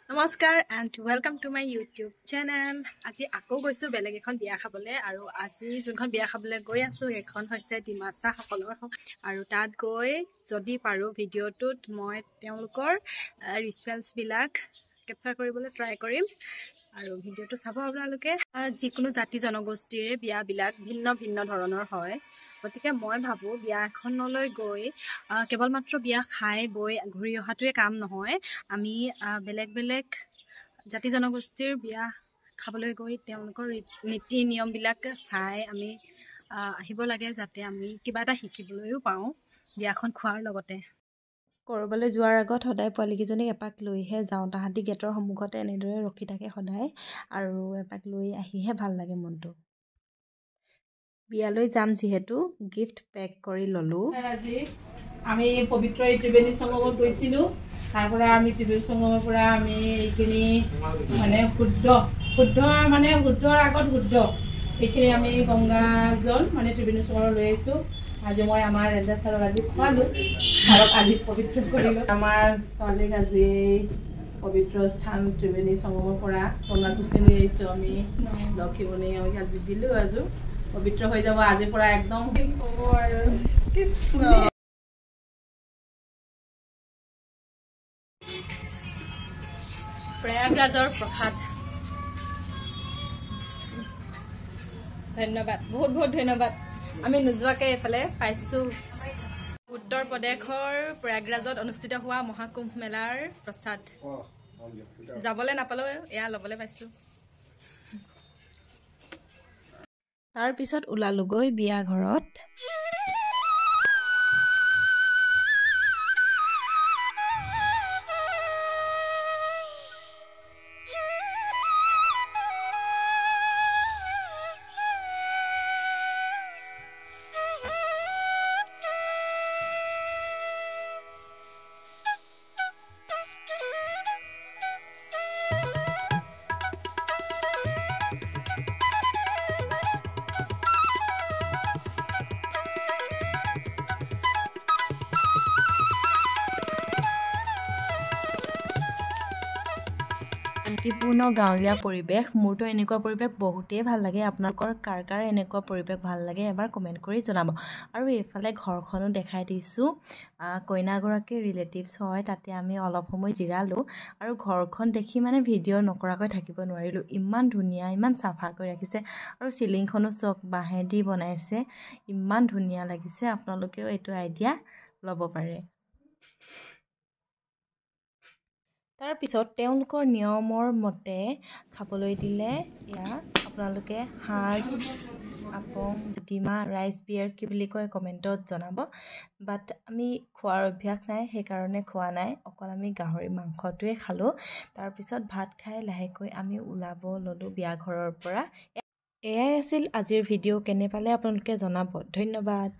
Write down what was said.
নমস্কাৰ and welcome to my YouTube channel. আজি আকৌ গৈছোঁ বেলেগ এখন বিয়া খাবলৈ, আৰু আজি যোনখন বিয়া খাবলৈ গৈ আছোঁ সেইখন হৈছে ডিমাচাসকলৰ। আৰু তাত গৈ যদি পাৰোঁ ভিডিঅ'টোত মই তেওঁলোকৰ ৰিচুৱেলছবিলাক কেপচাৰ কৰিবলৈ ট্ৰাই কৰিম, আৰু ভিডিঅ'টো চাব আপোনালোকে। যিকোনো জাতি জনগোষ্ঠীৰে বিয়াবিলাক ভিন্ন ভিন্ন ধৰণৰ হয়, গতিকে মই ভাবোঁ বিয়া এখনলৈ গৈ কেৱল মাত্ৰ বিয়া খাই বৈ ঘূৰি অহাটোৱে কাম নহয়। আমি বেলেগ বেলেগ জাতি জনগোষ্ঠীৰ বিয়া খাবলৈ গৈ তেওঁলোকৰ নীতি নিয়মবিলাক চাই আমি আহিব লাগে, যাতে আমি কিবা এটা শিকিবলৈও পাওঁ বিয়াখন খোৱাৰ লগতে। ক'ৰবালৈ যোৱাৰ আগত সদায় পোৱালীকেইজনীক এপাক লৈহে যাওঁ। তাহাঁতি গেটৰ সন্মুখতে এনেদৰে ৰখি থাকে সদায়, আৰু এপাক লৈ আহিহে ভাল লাগে মনটো। বিয়ালৈ যাম যিহেতু গিফ্ট পেক কৰি ল'লোঁ। আজি আমি পবিত্ৰ ত্ৰিবেণী সংগমত গৈছিলোঁ। তাৰ পৰা আমি ত্ৰিবেণী সংগমৰ পৰা আমি এইখিনি মানে শুদ্ধৰ আগত শুদ্ধ এইখিনি আমি গংগাজল মানে ত্ৰিবেণী সংগমত লৈ আহিছোঁ। আজি মই আমাৰ ৰেঞ্জাৰ ছাৰক আজি খোৱালোঁ, ছাৰক আজি পবিত্ৰ কৰিলোঁ। আমাৰ ছোৱালীক আজি পবিত্ৰ স্থান ত্ৰিবেণী সংগমৰ পৰা গংগাজলখিনি লৈ আহিছোঁ। আমি লক্ষীমণি আমি আজি দিলোঁ, আজি পবিত্ৰ হৈ যাব আজিৰ পৰা একদম হ'ব আৰু কৃষ্ণ। প্ৰয়াগৰাজৰ প্ৰসাদ, ধন্যবাদ, বহুত বহুত ধন্যবাদ। আমি নোযোৱাকৈ এইফালে পাইছোঁ উত্তৰ প্ৰদেশৰ প্ৰয়াগৰাজত অনুষ্ঠিত হোৱা মহাকুম্ভ মেলাৰ প্ৰসাদ। যাবলৈ নাপালেও এয়া ল'বলৈ পাইছোঁ। তাৰপিছত ওলালোগৈ বিয়া ঘৰত। শান্তিপূৰ্ণ গাঁৱলীয়া পৰিৱেশ। মোৰতো এনেকুৱা পৰিৱেশ বহুতেই ভাল লাগে। আপোনালোকৰ কাৰ কাৰ এনেকুৱা পৰিৱেশ ভাল লাগে এবাৰ কমেণ্ট কৰি জনাব। আৰু এইফালে ঘৰখনো দেখাই দিছোঁ। কইনাগৰাকীৰ ৰিলেটিভছ হয়, তাতে আমি অলপ সময় জিৰালোঁ। আৰু ঘৰখন দেখি মানে ভিডিঅ' নকৰাকৈ থাকিব নোৱাৰিলোঁ। ইমান ধুনীয়া, ইমান চাফা কৰি ৰাখিছে, আৰু চিলিংখনো চক বাঁহেদি বনাইছে, ইমান ধুনীয়া লাগিছে। আপোনালোকেও এইটো আইডিয়া ল'ব পাৰে। তাৰপিছত তেওঁলোকৰ নিয়মৰ মতে খাবলৈ দিলে। এয়া আপোনালোকে সাজ, আপং, ডিমা, ৰাইচ বিয়েৰ কি বুলি কয় কমেণ্টত জনাব। বাট আমি খোৱাৰ অভ্যাস নাই, সেইকাৰণে খোৱা নাই। অকল আমি গাহৰি মাংসটোৱে খালোঁ। তাৰপিছত ভাত খাই লাহেকৈ আমি ওলাব ল'লোঁ বিয়া ঘৰৰ পৰা। এয়াই আছিল আজিৰ ভিডিঅ'। কেনে পালে আপোনালোকে জনাব। ধন্যবাদ।